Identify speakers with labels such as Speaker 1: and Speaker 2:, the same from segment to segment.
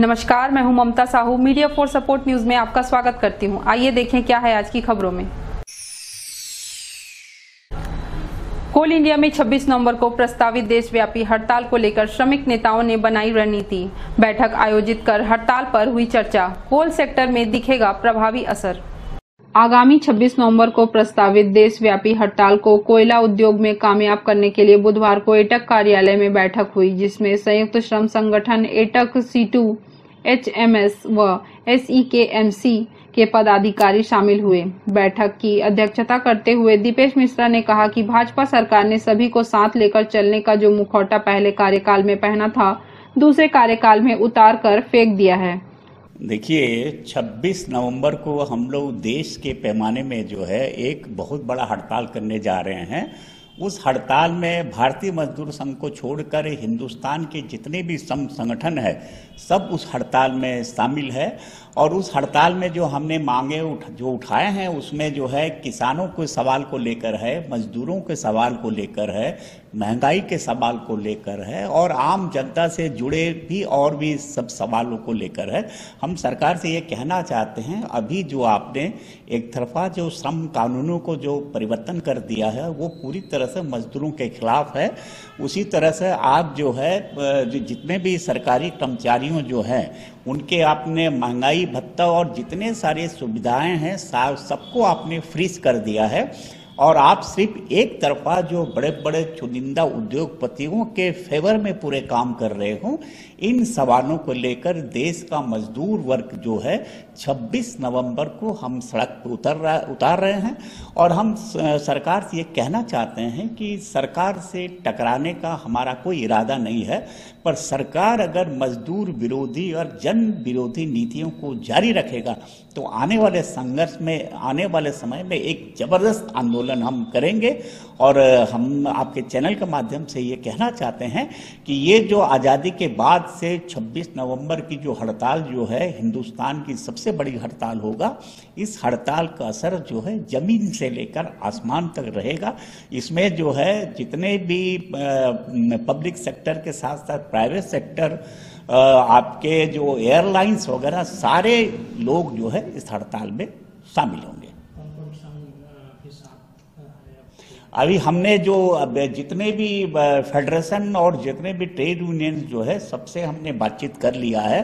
Speaker 1: नमस्कार, मैं हूं Mamta Sahu. Media for support news में आपका स्वागत करती हूं। आइए देखें क्या है आज की खबरों में। कोल इंडिया में 26 नवंबर को प्रस्तावित देशव्यापी हड़ताल को लेकर श्रमिक नेताओं ने बनाई रणनीति। बैठक आयोजित कर हड़ताल पर हुई चर्चा। कोल सेक्टर में दिखेगा प्रभावी असर। आगामी 26 नवंबर को प्रस्तावित देशव्यापी हड़ताल को कोयला उद्योग में कामयाब करने के लिए बुधवार को एटक कार्यालय में बैठक हुई, जिसमें संयुक्त श्रम संगठन एटक C2, HMS व SEKMC के पदाधिकारी शामिल हुए। बैठक की अध्यक्षता करते हुए दीपेश मिश्रा ने कहा कि भाजपा सरकार ने सभी को साथ लेकर चलने का जो मुखौटा पहले कार्यकाल में पहना था, दूसरे कार्यकाल में उतार कर फेंक दिया है।
Speaker 2: देखिए, 26 नवंबर को हम लोग देश के पैमाने में जो है एक बहुत बड़ा हड़ताल करने जा रहे हैं। उस हड़ताल में भारतीय मजदूर संघ को छोड़कर हिंदुस्तान के जितने भी संगठन है सब उस हड़ताल में शामिल है। और उस हड़ताल में जो हमने मांगे जो उठाए हैं उसमें जो है किसानों के सवाल को लेकर है, मजदूरों के सवाल को लेकर है, महंगाई के सवाल को लेकर है और आम जनता से जुड़े भी और भी सब सवालों को लेकर है। हम सरकार से ये कहना चाहते हैं, अभी जो आपने एक तरफा जो श्रम कानूनों को जो परिवर्तन कर दिया है वो पूरी तरह से मजदूरों के खिलाफ है। उसी तरह से आप जो है जितने भी सरकारी कर्मचारियों जो हैं उनके आपने महंगाई भत्ता और जितने सारे सुविधाएं हैं सबको आपने फ्रीज कर दिया है। और आप सिर्फ एक तरफा जो बड़े बड़े चुनिंदा उद्योगपतियों के फेवर में पूरे काम कर रहे हो। इन सवालों को लेकर देश का मजदूर वर्ग जो है 26 नवंबर को हम सड़क पर उतार रहे हैं। और हम सरकार से ये कहना चाहते हैं कि सरकार से टकराने का हमारा कोई इरादा नहीं है, पर सरकार अगर मजदूर विरोधी और जन विरोधी नीतियों को जारी रखेगा तो आने वाले संघर्ष में, आने वाले समय में एक जबरदस्त आंदोलन हम करेंगे। और हम आपके चैनल के माध्यम से ये कहना चाहते हैं कि ये जो आज़ादी के बाद से 26 नवंबर की जो हड़ताल जो है हिंदुस्तान की सबसे बड़ी हड़ताल होगा। इस हड़ताल का असर जो है जमीन से लेकर आसमान तक रहेगा। इसमें जो है जितने भी पब्लिक सेक्टर के साथ साथ प्राइवेट सेक्टर, आपके जो एयरलाइंस वगैरह सारे लोग जो है इस हड़ताल में शामिल होंगे। अभी हमने जो जितने भी फेडरेशन और जितने भी ट्रेड यूनियन जो है सबसे हमने बातचीत कर लिया है,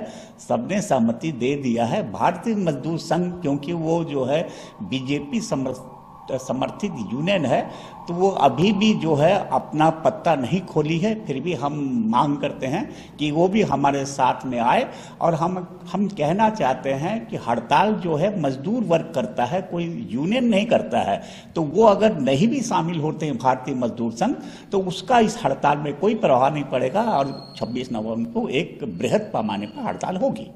Speaker 2: सबने सहमति दे दिया है। भारतीय मजदूर संघ क्योंकि वो जो है बीजेपी समर्थित यूनियन है तो वो अभी भी जो है अपना पत्ता नहीं खोली है। फिर भी हम मांग करते हैं कि वो भी हमारे साथ में आए। और हम कहना चाहते हैं कि हड़ताल जो है मजदूर वर्ग करता है, कोई यूनियन नहीं करता है। तो वो अगर नहीं भी शामिल होते हैं भारतीय मजदूर संघ तो उसका इस हड़ताल में कोई प्रभाव नहीं पड़ेगा और 26 नवंबर को एक बृहद पैमाने पर हड़ताल होगी।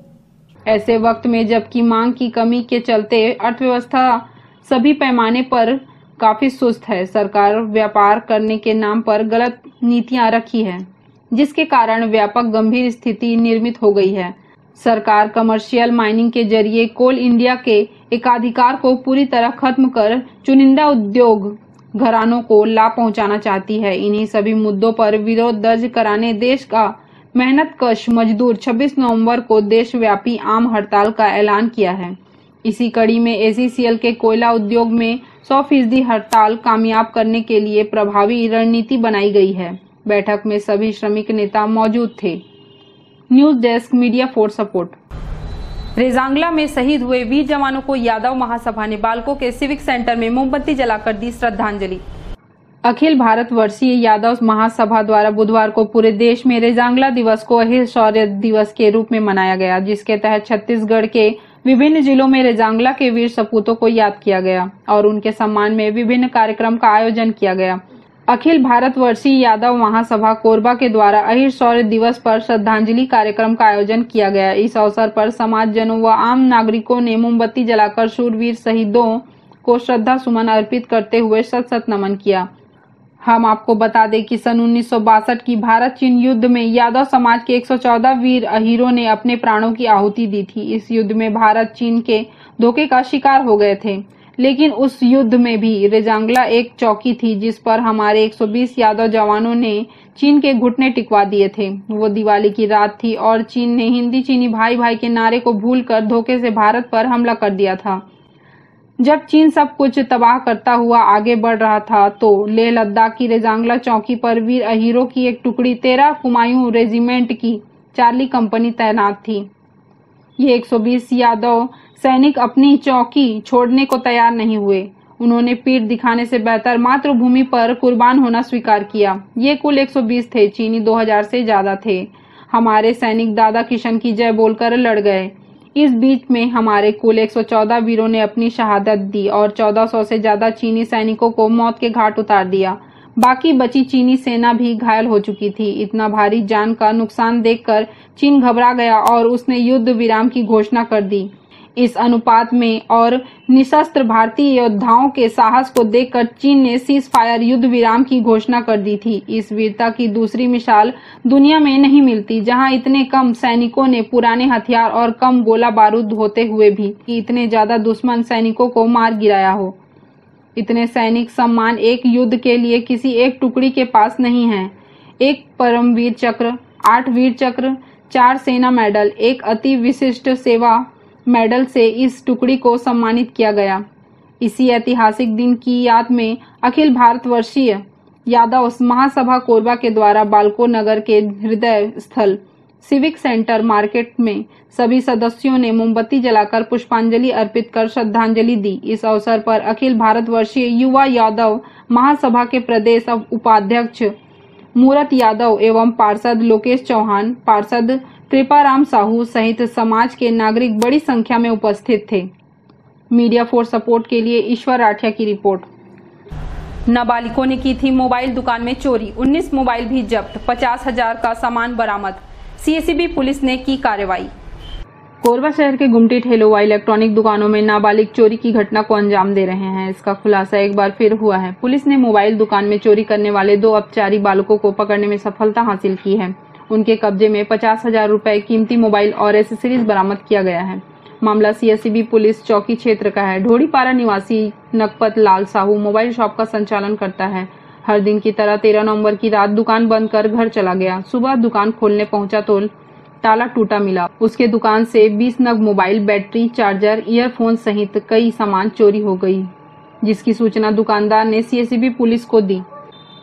Speaker 1: ऐसे वक्त में जबकि मांग की कमी के चलते अर्थव्यवस्था सभी पैमाने पर काफी सुस्त है, सरकार व्यापार करने के नाम पर गलत नीतियां रखी है, जिसके कारण व्यापक गंभीर स्थिति निर्मित हो गई है। सरकार कमर्शियल माइनिंग के जरिए कोल इंडिया के एकाधिकार को पूरी तरह खत्म कर चुनिंदा उद्योग घरानों को लाभ पहुंचाना चाहती है। इन्हीं सभी मुद्दों पर विरोध दर्ज कराने देश का मेहनतकश मजदूर 26 नवंबर को देशव्यापी आम हड़ताल का ऐलान किया है। इसी कड़ी में ACCL के कोयला उद्योग में 100% हड़ताल कामयाब करने के लिए प्रभावी रणनीति बनाई गई है। बैठक में सभी श्रमिक नेता मौजूद थे। News desk, media for support. Rezangla में शहीद हुए वीर जवानों को यादव महासभा ने बालको के सिविक सेंटर में मोमबत्ती जलाकर दी श्रद्धांजलि। अखिल भारत वर्षीय यादव महासभा द्वारा बुधवार को पूरे देश में रेजांगला दिवस को अहिर शौर्य दिवस के रूप में मनाया गया, जिसके तहत छत्तीसगढ़ के विभिन्न जिलों में रेजांगला के वीर सपूतों को याद किया गया और उनके सम्मान में विभिन्न कार्यक्रम का आयोजन किया गया। अखिल भारत वर्षीय यादव महासभा कोरबा के द्वारा अहिर शौर्य दिवस पर श्रद्धांजलि कार्यक्रम का आयोजन किया गया। इस अवसर पर समाजजनों व आम नागरिकों ने मोमबत्ती जलाकर शूरवीर शहीदों को श्रद्धा सुमन अर्पित करते हुए शत शत नमन किया। हम आपको बता दें कि सन 1962 की भारत चीन युद्ध में यादव समाज के 114 वीर अहीरों ने अपने प्राणों की आहुति दी थी। इस युद्ध में भारत चीन के धोखे का शिकार हो गए थे, लेकिन उस युद्ध में भी रेजांगला एक चौकी थी जिस पर हमारे 120 यादव जवानों ने चीन के घुटने टिकवा दिए थे। वो दिवाली की रात थी और चीन ने हिंदी चीनी भाई भाई के नारे को भूलकर धोखे से भारत पर हमला कर दिया था। जब चीन सब कुछ तबाह करता हुआ आगे बढ़ रहा था तो लेह लद्दाख की रेजांगला चौकी पर वीर अहीरों की एक टुकड़ी 13 कुमायूं रेजिमेंट की चार्ली कंपनी तैनात थी। ये 120 यादव सैनिक अपनी चौकी छोड़ने को तैयार नहीं हुए। उन्होंने पीठ दिखाने से बेहतर मातृभूमि पर कुर्बान होना स्वीकार किया। ये कुल 120 थे, चीनी 2000 से ज्यादा थे। हमारे सैनिक दादा किशन की जय बोलकर लड़ गए। इस बीच में हमारे कुल 114 वीरों ने अपनी शहादत दी और 1400 से ज्यादा चीनी सैनिकों को मौत के घाट उतार दिया। बाकी बची चीनी सेना भी घायल हो चुकी थी। इतना भारी जान का नुकसान देखकर चीन घबरा गया और उसने युद्ध विराम की घोषणा कर दी। इस अनुपात में और निशस्त्र भारतीय योद्धाओं के साहस को देखकर चीन ने सीज फायर युद्ध विराम की घोषणा कर दी थी। इस वीरता की दूसरी मिसाल दुनिया में नहीं मिलती, जहां इतने कम सैनिकों ने पुराने हथियार और कम गोला बारूद होते हुए भी इतने ज्यादा दुश्मन सैनिकों को मार गिराया हो। इतने सैनिक सम्मान एक युद्ध के लिए किसी एक टुकड़ी के पास नहीं है। एक परमवीर चक्र, 8 वीर चक्र, 4 सेना मेडल, एक अति विशिष्ट सेवा मेडल से इस टुकड़ी को सम्मानित किया गया। इसी ऐतिहासिक दिन की याद में अखिल भारतवर्षीय यादव महासभा कोरबा के द्वारा बालको नगर के हृदय स्थल सिविक सेंटर मार्केट में सभी सदस्यों ने मोमबत्ती जलाकर पुष्पांजलि अर्पित कर श्रद्धांजलि दी। इस अवसर पर अखिल भारतवर्षीय युवा यादव महासभा के प्रदेश उपाध्यक्ष मूरत यादव एवं पार्षद लोकेश चौहान, पार्षद कृपाराम साहू सहित समाज के नागरिक बड़ी संख्या में उपस्थित थे। मीडिया फॉर सपोर्ट के लिए ईश्वर राठिया की रिपोर्ट। नाबालिगों ने की थी मोबाइल दुकान में चोरी, 19 मोबाइल भी जब्त, 50,000 का सामान बरामद। सीएसईबी पुलिस ने की कार्रवाई। कोरबा शहर के गुमटी ठेलों व इलेक्ट्रॉनिक दुकानों में नाबालिग चोरी की घटना को अंजाम दे रहे हैं। इसका खुलासा एक बार फिर हुआ है। पुलिस ने मोबाइल दुकान में चोरी करने वाले 2 अपचारी बालकों को पकड़ने में सफलता हासिल की है। उनके कब्जे में 50,000 रुपए कीमती मोबाइल और एसेसरीज बरामद किया गया है। मामला सीएसईबी पुलिस चौकी क्षेत्र का है। ढोड़ीपारा निवासी नकपत लाल साहू मोबाइल शॉप का संचालन करता है। हर दिन की तरह 13 नवंबर की रात दुकान बंद कर घर चला गया। सुबह दुकान खोलने पहुंचा तो ताला टूटा मिला। उसके दुकान से 20 नग मोबाइल, बैटरी, चार्जर, ईयरफोन सहित कई सामान चोरी हो गई, जिसकी सूचना दुकानदार ने सीएसईबी पुलिस को दी।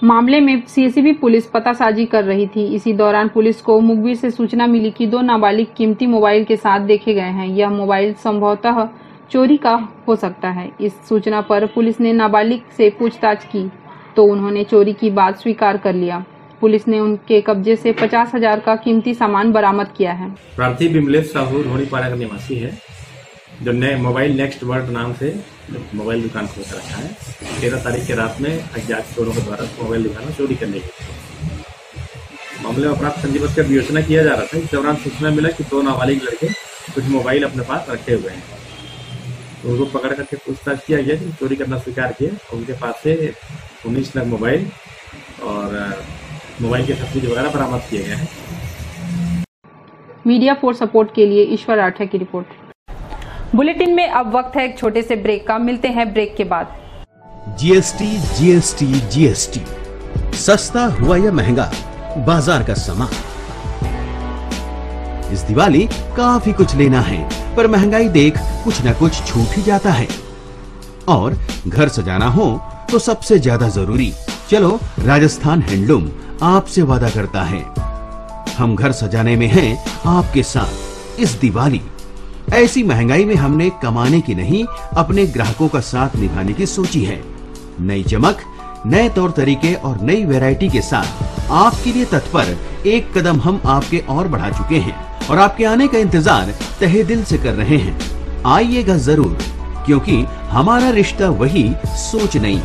Speaker 1: मामले में सीएसईबी पुलिस पतासाजी कर रही थी। इसी दौरान पुलिस को मुखबिर से सूचना मिली कि 2 नाबालिग कीमती मोबाइल के साथ देखे गए हैं। यह मोबाइल संभवतः चोरी का हो सकता है। इस सूचना पर पुलिस ने नाबालिग से पूछताछ की तो उन्होंने चोरी की बात स्वीकार कर लिया। पुलिस ने उनके कब्जे से 50,000 का कीमती सामान बरामद किया है।
Speaker 3: प्रार्थी बिमलेश साहू ढोड़ीपारा का निवासी है, जो मोबाइल नेक्स्ट वर्ल्ड नाम से मोबाइल दुकान खोल रखा है। 13 तारीख की रात में अज्ञात चोरों के द्वारा मोबाइल दुकान चोरी करने की मामले में अपराध पंजीबद्ध कर विवेचना किया जा रहा था। इस दौरान सूचना मिला कि 2 नाबालिग लड़के कुछ मोबाइल अपने पास रखे हुए हैं, तो उनको पकड़ करके पूछताछ किया गया कि चोरी करना स्वीकार किया। उनके पास से 19 नग मोबाइल और मोबाइल के एसेसरीज वगैरह बरामद किए गए हैं।
Speaker 1: मीडिया फॉर सपोर्ट के लिए ईश्वर राठिया की रिपोर्ट। बुलेटिन में अब वक्त है एक छोटे से ब्रेक का। मिलते हैं ब्रेक के बाद।
Speaker 4: जीएसटी सस्ता हुआ या महंगा, बाजार का सामान। इस दिवाली काफी कुछ लेना है, पर महंगाई देख कुछ न कुछ छूट ही जाता है। और घर सजाना हो तो सबसे ज्यादा जरूरी, चलो राजस्थान हैंडलूम आपसे वादा करता है, हम घर सजाने में हैं आपके साथ इस दिवाली। ऐसी महंगाई में हमने कमाने की नहीं, अपने ग्राहकों का साथ निभाने की सोची है। नई चमक, नए तौर तरीके और नई वैरायटी के साथ आपके लिए तत्पर एक कदम हम आपके और बढ़ा चुके हैं और आपके आने का इंतजार तहे दिल से कर रहे हैं। आइएगा जरूर, क्योंकि हमारा रिश्ता वही, सोच नहीं।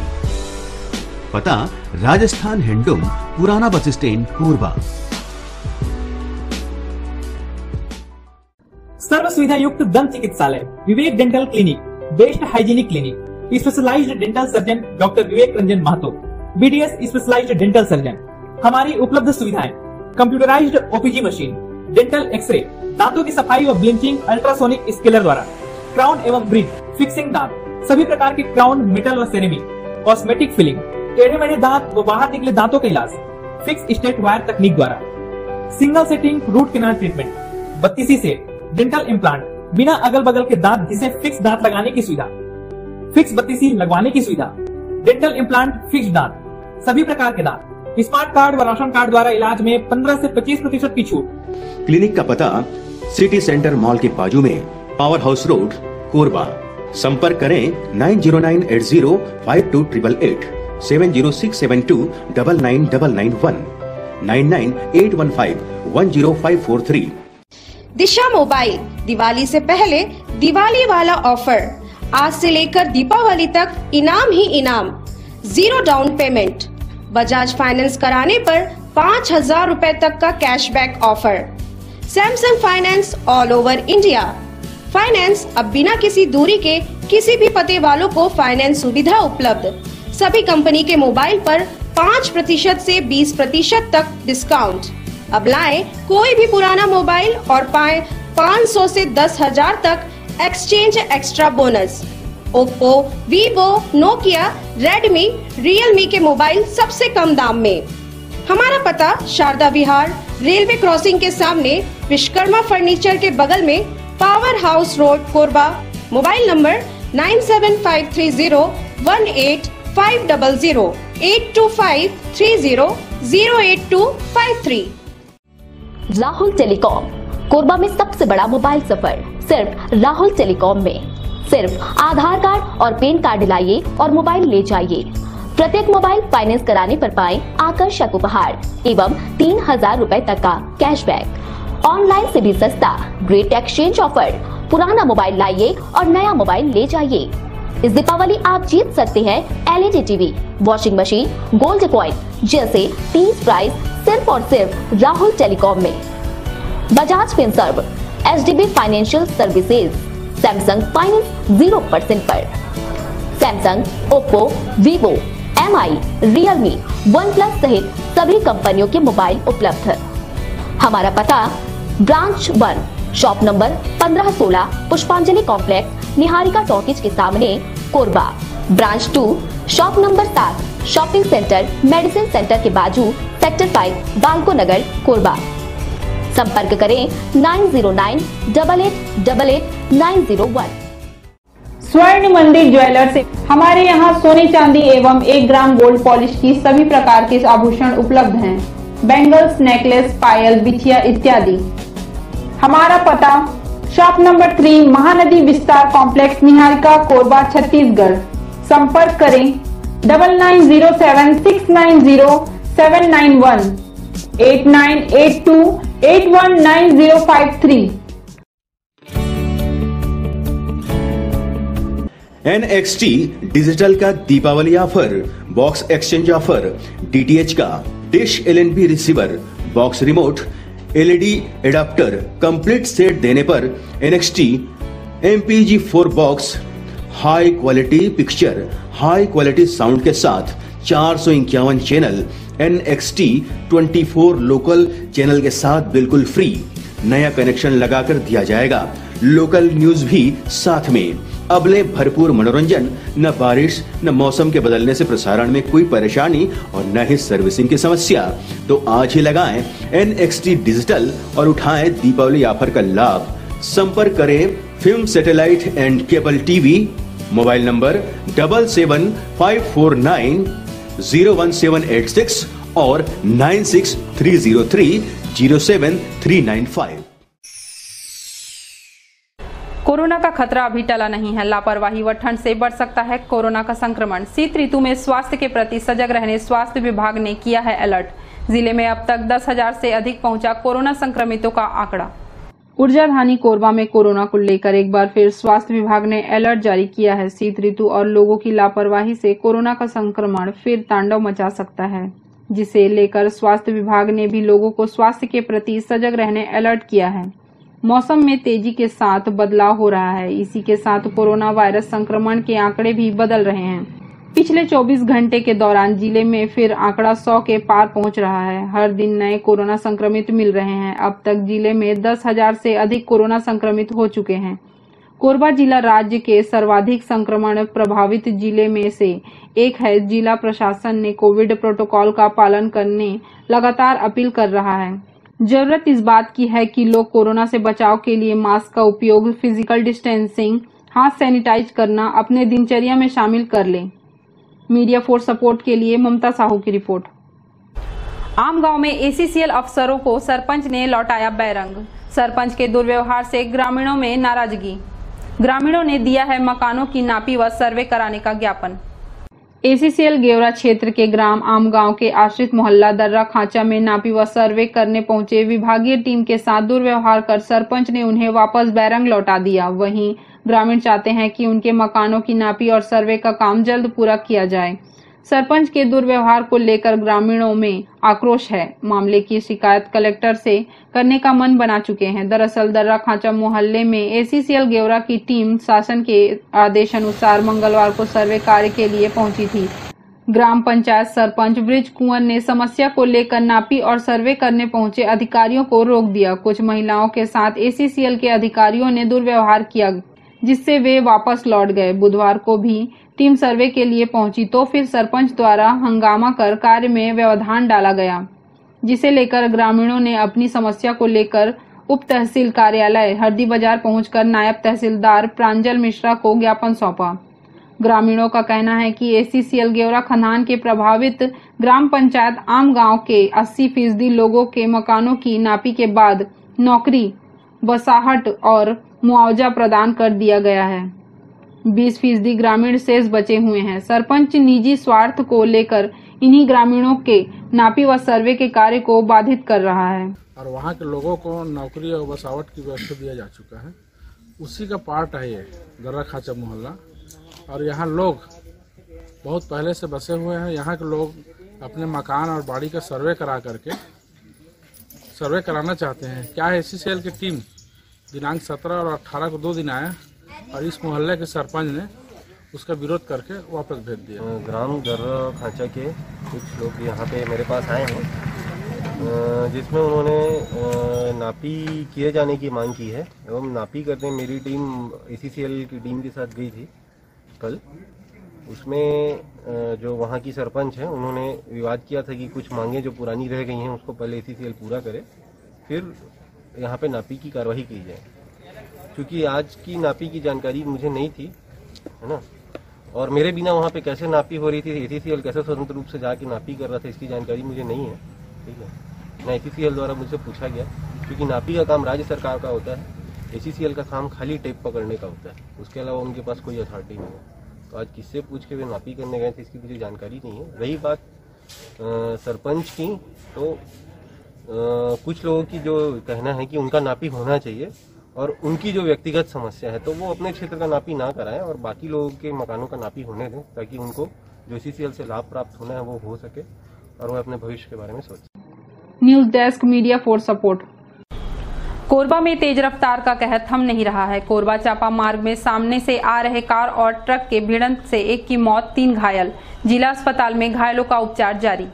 Speaker 4: पता राजस्थान हैंडलूम, पुराना बस स्टैंड, कोरबा।
Speaker 5: सर्व सुविधा युक्त दंत चिकित्सालय Vivek dental clinic, best hygienic clinic, specialised dental surgeon doctor Vivek Ranjan Mahto, BDS specialised dental surgeon. हमारी उपलब्ध सुविधाएं: computerised OPG machine, dental x-ray, दांतों की सफाई व ब्लीचिंग अल्ट्रासोनिक स्केलर द्वारा, क्राउन एवं ब्रिज, फिक्सिंग दांत, सभी प्रकार के क्राउन, मेटल व सेरेमिक, कॉस्मेटिक फिलिंग, टेढ़े मेढ़े दांत व बाहर निकले दांतों का इलाज फिक्स स्टेट वायर तकनीक द्वारा, single setting root canal treatment, 32 set dental implant, बिना अगल बगल के दांत जिसे फिक्स दांत लगाने की सुविधा, फिक्स 32 लगवाने की सुविधा, डेंटल इम्प्लांट, फिक्स दांत, सभी प्रकार के दांत, स्मार्ट कार्ड व राशन कार्ड द्वारा इलाज में 15 से 25% की छूट।
Speaker 4: क्लिनिक का पता सिटी सेंटर मॉल के बाजू में, पावर हाउस रोड, कोरबा। संपर्क करें 9098052888, 7067299991, 9981510543।
Speaker 6: दिशा मोबाइल दिवाली से पहले दिवाली वाला ऑफर, आज से लेकर दीपावली तक इनाम ही इनाम, 0 डाउन पेमेंट, बजाज फाइनेंस कराने पर 5000 रुपए तक का cashback offer. Samsung finance all over India. Finance अब बिना किसी दूरी के किसी भी पते वालों को फाइनेंस सुविधा उपलब्ध। सभी कंपनी के मोबाइल पर 5% से 20% तक डिस्काउंट। अब लाएं कोई भी पुराना मोबाइल और पाएं 500 से 10,000 तक exchange extra bonus. Oppo, Vivo, Nokia, Redmi, Realme के मोबाइल सबसे कम दाम में। हमारा पता शारदा विहार, रेलवे क्रॉसिंग के सामने, विश्वकर्मा फर्नीचर के बगल में, power house road, Korba. Mobile number 9753018500, 8253008253।
Speaker 7: Rahul telecom, Korba में सबसे बड़ा मोबाइल सफर सिर्फ राहुल टेलीकॉम में। सिर्फ आधार कार्ड और पैन कार्ड लाइए और मोबाइल ले जाइए। प्रत्येक मोबाइल फाइनेंस कराने पर पाएं आकर्षक उपहार एवं 3000 रुपए तक का कैशबैक। ऑनलाइन से भी सस्ता ग्रेट एक्सचेंज ऑफर। पुराना मोबाइल लाइए और नया मोबाइल ले जाइए। इस दीपावली आप जीत सकते हैं LED TV, washing machine, gold coin जैसे 30 प्राइज सिर्फ और सिर्फ राहुल टेलीकॉम में। Bajaj Finserv, HDB financial services, Samsung finance 0% पर। Samsung, Oppo, Vivo, MI, Realme, OnePlus सहित सभी कंपनियों के मोबाइल उपलब्ध है। हमारा पता ब्रांच 1, शॉप नंबर 1516, पुष्पांजलि कॉम्प्लेक्स, निहारिका टॉकीज के सामने, Korba. Branch 2, shop number 7, shopping centre, medicine centre के बाजू, सेक्टर 5, बालको नगर, कोरबा। संपर्क करें 9098888901।
Speaker 1: स्वर्ण मंदिर ज्वेलर्स से हमारे यहाँ सोने चांदी एवं 1 ग्राम गोल्ड पॉलिश की सभी प्रकार के आभूषण उपलब्ध हैं। बैंगल्स, नेकलेस, पायल, बिछिया इत्यादि। हमारा पता शॉप नंबर 3, महानदी विस्तार कॉम्प्लेक्स, निहारिका, कोरबा, छत्तीसगढ़। संपर्क करें 9907690791, 8982819053।
Speaker 4: NXT डिजिटल का Deepavali offer, box exchange offer, DTH का dish LNB receiver, box remote, LED adapter complete set देने पर NXT MPG4 box, high quality picture, high quality sound के साथ 451 चैनल, NXT 24 लोकल चैनल के साथ बिल्कुल फ्री। नया कनेक्शन लगाकर दिया जाएगा। लोकल न्यूज भी साथ में। अबले भरपूर मनोरंजन, न बारिश न मौसम के बदलने से प्रसारण में कोई परेशानी और न ही सर्विसिंग की समस्या। तो आज ही लगाएं NXT डिजिटल और उठाएं दीपावली ऑफर का लाभ। संपर्क करें film satellite and cable TV, mobile number 7754901786 और 9630307395।
Speaker 1: कोरोना का खतरा अभी टला नहीं है। लापरवाही व ठंड से बढ़ सकता है कोरोना का संक्रमण। शीत ऋतु में स्वास्थ्य के प्रति सजग रहने स्वास्थ्य विभाग ने किया है अलर्ट। जिले में अब तक 10,000 से अधिक पहुंचा कोरोना संक्रमितों का आंकड़ा। ऊर्जाधानी कोरबा में कोरोना को लेकर एक बार फिर स्वास्थ्य विभाग ने अलर्ट जारी किया है। शीत ऋतु और लोगों की लापरवाही से कोरोना का संक्रमण फिर तांडव मचा सकता है, जिसे लेकर स्वास्थ्य विभाग ने भी लोगों को स्वास्थ्य के प्रति सजग रहने अलर्ट किया है। मौसम में तेजी के साथ बदलाव हो रहा है। इसी के साथ कोरोना वायरस संक्रमण के आंकड़े भी बदल रहे हैं। पिछले 24 घंटे के दौरान जिले में फिर आंकड़ा 100 के पार पहुंच रहा है। हर दिन नए कोरोना संक्रमित मिल रहे हैं। अब तक जिले में 10,000 से अधिक कोरोना संक्रमित हो चुके हैं। कोरबा जिला राज्य के सर्वाधिक संक्रमण प्रभावित जिले में से एक है। जिला प्रशासन ने कोविड प्रोटोकॉल का पालन करने लगातार अपील कर रहा है। जरूरत इस बात की है कि लोग कोरोना से बचाव के लिए मास्क का उपयोग, फिजिकल डिस्टेंसिंग, हाथ सैनिटाइज करना अपने दिनचर्या में शामिल कर लें। मीडिया फोर्स सपोर्ट के लिए ममता साहू की रिपोर्ट। आम गांव में एसीसीएल अफसरों को सरपंच ने लौटाया बैरंग। सरपंच के दुर्व्यवहार से ग्रामीणों में नाराजगी। ग्रामीणों ने दिया है मकानों की नापी व सर्वे कराने का ज्ञापन। एसीसीएल गेवरा क्षेत्र के ग्राम आमगांव के आश्रित मोहल्ला दर्रा खांचा में नापी व सर्वे करने पहुंचे विभागीय टीम के साथ दुर्व्यवहार कर सरपंच ने उन्हें वापस बैरंग लौटा दिया। वहीं ग्रामीण चाहते हैं कि उनके मकानों की नापी और सर्वे का काम जल्द पूरा किया जाए। सरपंच के दुर्व्यवहार को लेकर ग्रामीणों में आक्रोश है। मामले की शिकायत कलेक्टर से करने का मन बना चुके हैं। दरअसल दर्रा खांचा मोहल्ले में एसीसीएल गेवरा की टीम शासन के आदेश अनुसार मंगलवार को सर्वे कार्य के लिए पहुंची थी। ग्राम पंचायत सरपंच ब्रिज कुंवर ने समस्या को लेकर नापी और सर्वे करने पहुंचे अधिकारियों को रोक दिया। कुछ महिलाओं के साथ एसीसीएल के अधिकारियों ने दुर्व्यवहार किया, जिससे वे वापस लौट गए। बुधवार को भी टीम सर्वे के लिए पहुंची तो फिर सरपंच द्वारा हंगामा कर कार्य में व्यवधान डाला गया, जिसे लेकर ग्रामीणों ने अपनी समस्या को लेकर उप तहसील कार्यालय हरदी बाजार पहुंचकर नायब तहसीलदार प्रांजल मिश्रा को ज्ञापन सौंपा। ग्रामीणों का कहना है कि एसीसीएल गेवरा खदान के प्रभावित ग्राम पंचायत आम गांव के 80% लोगों के मकानों की नापी के बाद नौकरी, बसाहट और मुआवजा प्रदान कर दिया गया है। 20% ग्रामीण शेष बचे हुए हैं। सरपंच निजी स्वार्थ को लेकर इन्हीं ग्रामीणों के नापी व सर्वे के कार्य को बाधित कर रहा है
Speaker 8: और वहाँ के लोगों को नौकरी और बसावट की व्यवस्था दिया जा चुका है। उसी का पार्ट है ये दर्रा खांचा मोहल्ला। और यहाँ लोग बहुत पहले से बसे हुए हैं। यहाँ के लोग अपने मकान और बाड़ी का सर्वे कराना चाहते हैं। क्या है, एसीसीएल की टीम दिनांक 17 और 18 को 2 दिन आया और इस मोहल्ले के सरपंच ने उसका विरोध करके वापस भेज दिया।
Speaker 9: ग्राम दर्रा खांचा के कुछ लोग यहाँ पे मेरे पास आए हैं, जिसमें उन्होंने नापी किए जाने की मांग की है एवं नापी करने मेरी टीम एसीसीएल की टीम के साथ गई थी कल। उसमें जो वहाँ की सरपंच है उन्होंने विवाद किया था कि कुछ मांगे जो पुरानी रह गई हैं उसको पहले एसीसीएल पूरा करे, फिर यहाँ पे नापी की कार्रवाई की जाए। क्योंकि आज की नापी की जानकारी मुझे नहीं थी, है ना, और मेरे बिना वहाँ पे कैसे नापी हो रही थी, एसीसीएल कैसे स्वतंत्र रूप से जाके नापी कर रहा था, इसकी जानकारी मुझे नहीं है। ठीक है ना, एसीसीएल द्वारा मुझसे पूछा गया, क्योंकि नापी का काम राज्य सरकार का होता है, एसीसीएल का काम खाली टेप पकड़ने का होता है, उसके अलावा उनके पास कोई अथॉरिटी नहीं है। तो आज किससे पूछ के वे नापी करने गए थे इसकी मुझे जानकारी नहीं है। रही बात सरपंच की, तो कुछ लोगों की जो कहना है कि उनका नापी होना चाहिए और उनकी जो व्यक्तिगत समस्या है तो वो अपने क्षेत्र का नापी ना कराएं और बाकी लोगों के मकानों का नापी होने दें, ताकि उनको जो एसीसीएल से लाभ प्राप्त होना है वो हो सके और वो अपने भविष्य के बारे में सोचें।
Speaker 1: News desk, media for support. Korba में तेज रफ्तार का कहर थम नहीं रहा है। कोरबा चापा मार्ग में सामने से आ रहे कार और ट्रक के भिड़ंत से एक की मौत, 3 घायल। जिला अस्पताल में घायलों का उपचार जारी।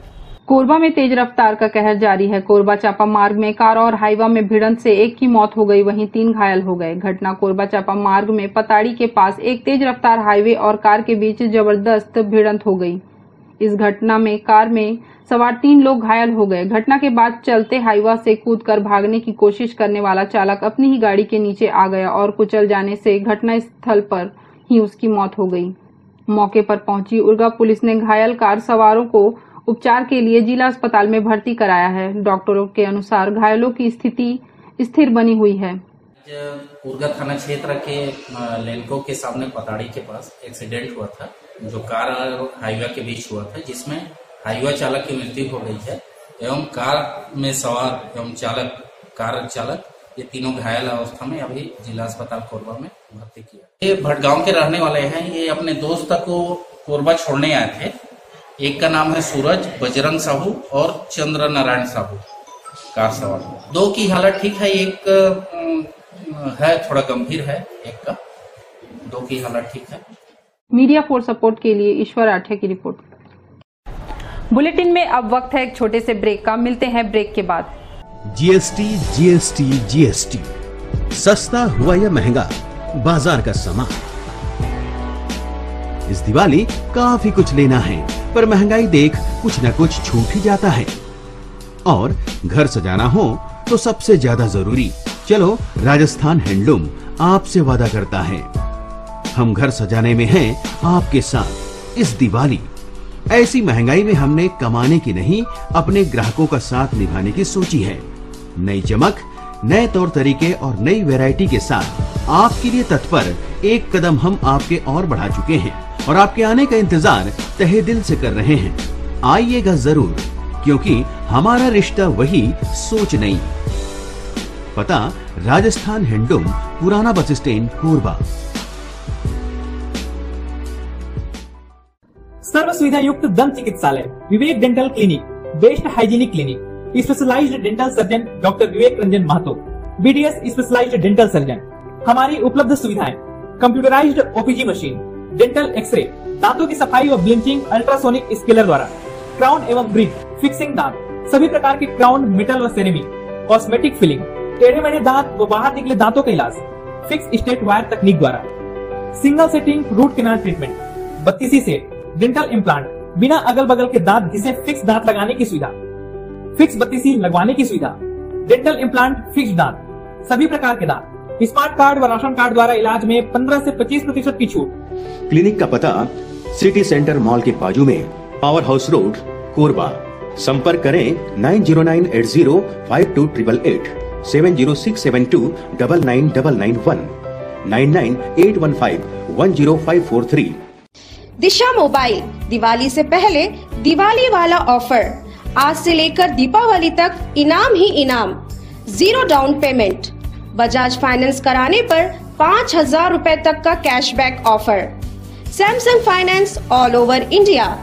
Speaker 1: कोरबा में तेज रफ्तार का कहर जारी है। कोरबा चापा मार्ग में कार और हाईवा में भिड़ंत से एक की मौत हो गई, वहीं 3 घायल हो गए। घटना कोरबा चापा मार्ग में पताड़ी के पास एक तेज रफ्तार हाईवे और कार के बीच जबरदस्त भिड़ंत हो गई। इस घटना में कार में सवार 3 लोग घायल हो गए। घटना के बाद चलते हाईवा से कूदकर भागने की कोशिश करने वाला चालक अपनी ही गाड़ी के नीचे आ गया और कुचल जाने से घटना स्थल पर ही उसकी मौत हो गई। मौके पर पहुंची उर्गा पुलिस ने घायल कार सवारों को उपचार के लिए जिला अस्पताल में भर्ती कराया है। डॉक्टरों के अनुसार घायलों की स्थिति स्थिर बनी हुई है।
Speaker 10: उर्गा थाना क्षेत्र के लेनको के सामने पताड़ी के पास एक्सीडेंट हुआ था, जो कार और हाईवा के बीच हुआ था, जिसमें हाईवा चालक की मृत्यु हो गई है एवं कार में सवार एवं कार चालक ये तीनों घायल अवस्था में अभी जिला अस्पताल कोरबा में भर्ती किया। ये भटगांव के रहने वाले हैं। ये अपने दोस्त को कोरबा छोड़ने आए थे। एक का नाम है सूरज, बजरंग साहू और चंद्र नारायण साहू कार सवार। 2 की हालत ठीक है, एक है थोड़ा गंभीर है, एक का 2 की हालत ठीक है।
Speaker 1: मीडिया फॉर सपोर्ट के लिए ईश्वर आठे की रिपोर्ट। बुलेटिन में अब वक्त है एक छोटे से ब्रेक का। मिलते हैं ब्रेक के बाद।
Speaker 4: जीएसटी जीएसटी जीएसटी, सस्ता हुआ या महंगा, बाजार का सामान। इस दिवाली काफी कुछ लेना है, पर महंगाई देख कुछ न कुछ छूट ही जाता है। और घर सजाना हो तो सबसे ज्यादा जरूरी, चलो राजस्थान हैंडलूम आपसे वादा करता है, हम घर सजाने में हैं आपके साथ इस दिवाली। ऐसी महंगाई में हमने कमाने की नहीं, अपने ग्राहकों का साथ निभाने की सोची है। नई चमक, नए तौर तरीके और नई वैरायटी के साथ आपके लिए तत्पर एक कदम हम आपके और बढ़ा चुके हैं और आपके आने का इंतजार तहे दिल से कर रहे हैं। आइएगा जरूर, क्योंकि हमारा रिश्ता वही सोच नहीं। पता राजस्थान हैंडलूम, पुराना बस स्टैंड, कोरबा।
Speaker 5: सर्व सुविधा युक्त दंत चिकित्सालय Vivek dental clinic, best hygienic clinic, specialised dental surgeon doctor Vivek Ranjan Mahto, BDS specialised dental surgeon. हमारी उपलब्ध सुविधाएं: computerised OPG machine, dental x-ray, दांतों की सफाई और ब्लीचिंग अल्ट्रासोनिक स्केलर द्वारा, क्राउन एवं ब्रिज, फिक्सिंग दांत, सभी प्रकार के क्राउन, मेटल व सेरेमिक, कॉस्मेटिक फिलिंग, टेढ़े मेढ़े दांत व बाहर निकले दांतों का इलाज फिक्स स्टेट वायर तकनीक द्वारा, single setting root canal treatment, 32 set, dental implant, बिना अगल बगल के दांत घिसे फिक्स दांत लगाने की सुविधा, फिक्स 32 लगवाने की सुविधा, डेंटल इम्प्लांट, फिक्स दांत, सभी प्रकार के दांत, स्मार्ट कार्ड व राशन कार्ड द्वारा इलाज में 15 से 25% की छूट।
Speaker 11: क्लिनिक का पता सिटी सेंटर मॉल के बाजू में, पावर हाउस रोड, कोरबा। संपर्क करें 9098052888, 7067299991, 9981510543।
Speaker 6: दिशा मोबाइल दिवाली से पहले दिवाली वाला ऑफर, आज से लेकर दीपावली तक इनाम ही इनाम, 0 डाउन पेमेंट, बजाज फाइनेंस कराने पर 5000 रुपए तक का cashback offer. Samsung finance all over India.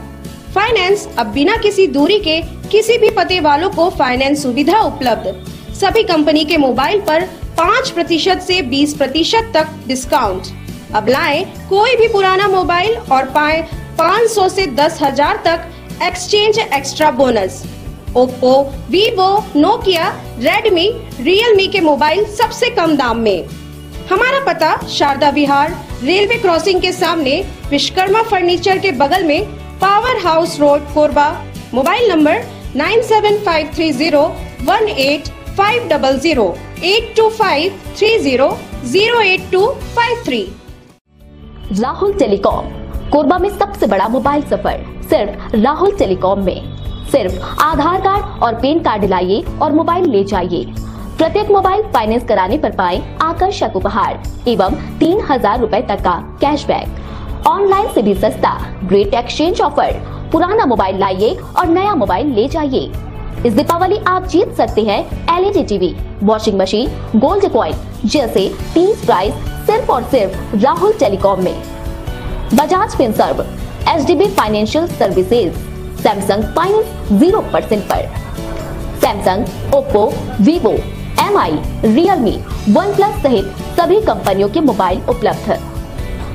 Speaker 6: Finance अब बिना किसी दूरी के किसी भी पते वालों को फाइनेंस सुविधा उपलब्ध। सभी कंपनी के मोबाइल पर 5% से 20% तक डिस्काउंट। अब लाएं कोई भी पुराना मोबाइल और पाएं 500 से 10,000 तक exchange extra bonus. Oppo, Vivo, Nokia, Redmi, Realme के मोबाइल सबसे कम दाम में। हमारा पता शारदा विहार, रेलवे क्रॉसिंग के सामने, विश्वकर्मा फर्नीचर के बगल में, power house road, Korba. Mobile number 9753018500, 8253008253।
Speaker 7: Rahul telecom, Korba में सबसे बड़ा मोबाइल सफर सिर्फ राहुल टेलीकॉम में। सिर्फ आधार कार्ड और पैन कार्ड लाइए और मोबाइल ले जाइए। प्रत्येक मोबाइल फाइनेंस कराने पर पाएं आकर्षक उपहार एवं 3000 रुपए तक का कैशबैक। ऑनलाइन से भी सस्ता ग्रेट एक्सचेंज ऑफर। पुराना मोबाइल लाइए और नया मोबाइल ले जाइए। इस दीपावली आप जीत सकते हैं LED TV, washing machine, gold coin जैसे 30 प्राइज सिर्फ और सिर्फ राहुल टेलीकॉम में। Bajaj Finserv, HDB financial services, Samsung finance 0% पर। Samsung, Oppo, Vivo, MI, Realme, OnePlus सहित सभी कंपनियों के मोबाइल उपलब्ध है।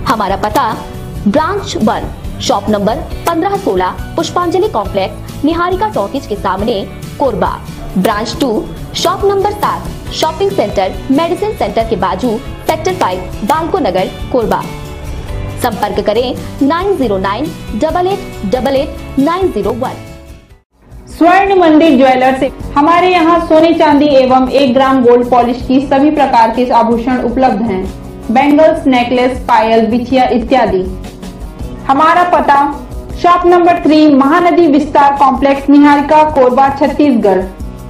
Speaker 7: हमारा पता ब्रांच 1, शॉप नंबर 1516, पुष्पांजलि कॉम्प्लेक्स, निहारिका टॉकीज के सामने, Korba. Branch 2, shop number 7, shopping centre medicine centre के बाजू, सेक्टर 5, बालको नगर, कोरबा। संपर्क करें 9098888901।
Speaker 1: स्वर्ण मंदिर ज्वेलर्स से हमारे यहाँ सोने चांदी एवं 1 ग्राम गोल्ड पॉलिश की सभी प्रकार के आभूषण उपलब्ध हैं। बैंगल्स, नेकलेस, पायल, बिछिया इत्यादि। हमारा पता शॉप नंबर 3, महानदी विस्तार कॉम्प्लेक्स, निहारिका, कोरबा, छत्तीसगढ़।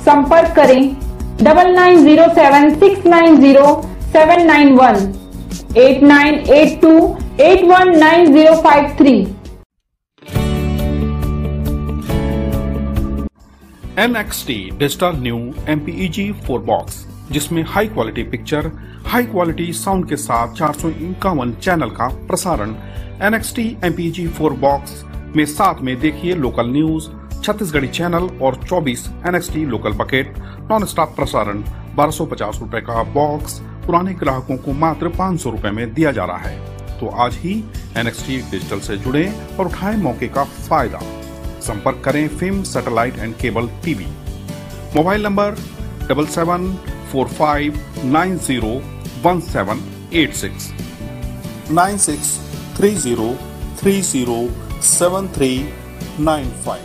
Speaker 1: संपर्क करें 9907690791, 8982819053।
Speaker 12: NXT digital new MPEG 4 box, जिसमें high quality picture, high quality sound के साथ 451 चैनल का प्रसारण। NXT MPEG 4 बॉक्स में साथ में देखिए लोकल न्यूज, छत्तीसगढ़ी चैनल और 24 NXT local bucket non stop प्रसारण। 1250 रुपए का बॉक्स पुराने ग्राहकों को मात्र 500 रुपए में दिया जा रहा है। तो आज ही NXT डिजिटल से जुड़े और उठाएं मौके का फायदा। संपर्क करें film satellite and cable TV. Mobile number 77459017 9630307395।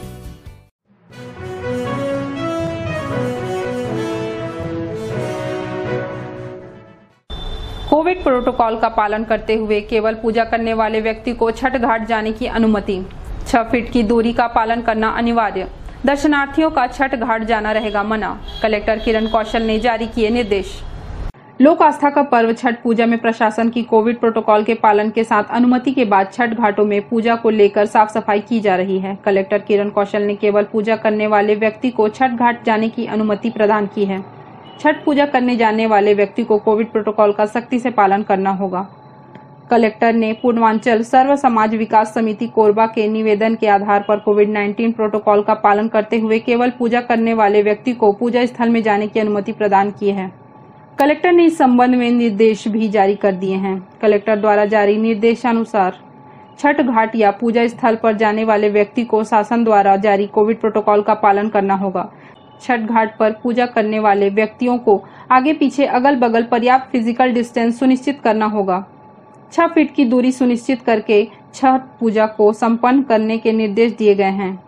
Speaker 1: Covid protocol का पालन करते हुए केवल पूजा करने वाले व्यक्ति को छठ घाट जाने की अनुमति। 6 फीट की दूरी का पालन करना अनिवार्य। दर्शनार्थियों का छठ घाट जाना रहेगा मना। कलेक्टर किरण कौशल ने जारी किए निर्देश। लोक आस्था का पर्व छठ पूजा में प्रशासन की कोविड प्रोटोकॉल के पालन के साथ अनुमति के बाद छठ घाटों में पूजा को लेकर साफ सफाई की जा रही है। कलेक्टर किरण कौशल ने केवल पूजा करने वाले व्यक्ति को छठ घाट जाने की अनुमति प्रदान की है। छठ पूजा करने जाने वाले व्यक्ति को कोविड प्रोटोकॉल का सख्ती से पालन करना होगा। कलेक्टर ने पूर्वांचल सर्व समाज विकास समिति कोरबा के निवेदन के आधार पर कोविड-19 प्रोटोकॉल का पालन करते हुए केवल पूजा करने वाले व्यक्ति को पूजा स्थल में जाने की अनुमति प्रदान की है। कलेक्टर ने इस संबंध में निर्देश भी जारी कर दिए हैं। कलेक्टर द्वारा जारी निर्देशानुसार छठ घाट या पूजा स्थल पर जाने वाले व्यक्ति को शासन द्वारा जारी कोविड प्रोटोकॉल का पालन करना होगा। छठ घाट पर पूजा करने वाले व्यक्तियों को आगे पीछे अगल बगल पर्याप्त फिजिकल डिस्टेंस सुनिश्चित करना होगा। 6 फीट की दूरी सुनिश्चित करके छठ पूजा को संपन्न करने के निर्देश दिए गए हैं।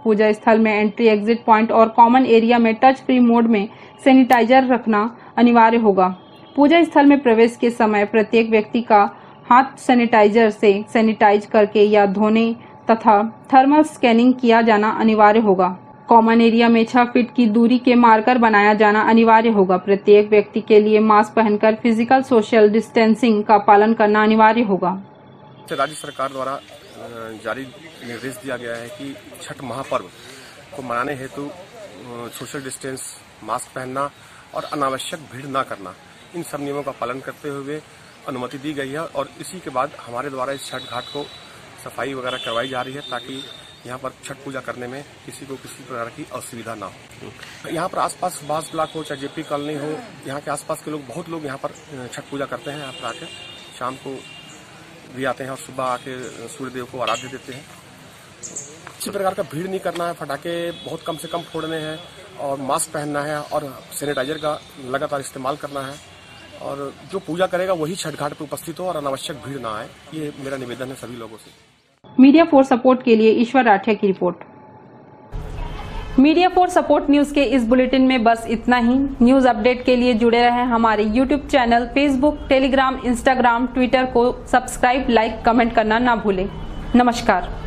Speaker 1: पूजा स्थल में एंट्री एग्जिट पॉइंट और कॉमन एरिया में टच फ्री मोड में सैनिटाइजर रखना अनिवार्य होगा। पूजा स्थल में प्रवेश के समय प्रत्येक व्यक्ति का हाथ सैनिटाइजर से सैनिटाइज करके या धोने तथा थर्मल स्कैनिंग किया जाना अनिवार्य होगा। कॉमन एरिया में 6 फीट की दूरी के मार्कर बनाया जाना अनिवार्य होगा। प्रत्येक व्यक्ति के लिए मास्क पहनकर फिजिकल सोशल डिस्टेंसिंग का पालन करना अनिवार्य होगा।
Speaker 13: राज्य सरकार द्वारा जारी निर्देश दिया गया है कि छठ महापर्व को मनाने हेतु सोशल डिस्टेंस, मास्क पहनना और अनावश्यक भीड़ न करना, इन सब नियमों का पालन करते हुए अनुमति दी गई है। और इसी के बाद हमारे द्वारा इस छठ घाट को सफाई वगैरह करवाई जा रही है ताकि यहाँ पर छठ पूजा करने में किसी को किसी प्रकार की असुविधा ना हो। यहाँ पर आसपास सुभाष ब्लॉक हो चाहे जेपी कॉलोनी हो, यहाँ के आसपास के लोग, बहुत लोग यहाँ पर छठ पूजा करते हैं। यहाँ पर आके शाम को भी आते हैं और सुबह आके सूर्य देव को आराध्य देते हैं। किसी प्रकार का भीड़ नहीं करना है, पटाखे बहुत कम से कम फोड़ने हैं और मास्क पहनना है और सैनिटाइजर का लगातार इस्तेमाल करना है। और जो पूजा करेगा वही छठ घाट पर उपस्थित हो और अनावश्यक भीड़ ना आए, ये मेरा निवेदन है सभी लोगों से।
Speaker 1: मीडिया फॉर सपोर्ट के लिए ईश्वर राठिया की report. Media for support news के इस बुलेटिन में बस इतना ही। न्यूज अपडेट के लिए जुड़े रहें हमारे YouTube channel, Facebook, Telegram, Instagram, Twitter को सब्सक्राइब, लाइक, कमेंट करना ना भूलें। नमस्कार।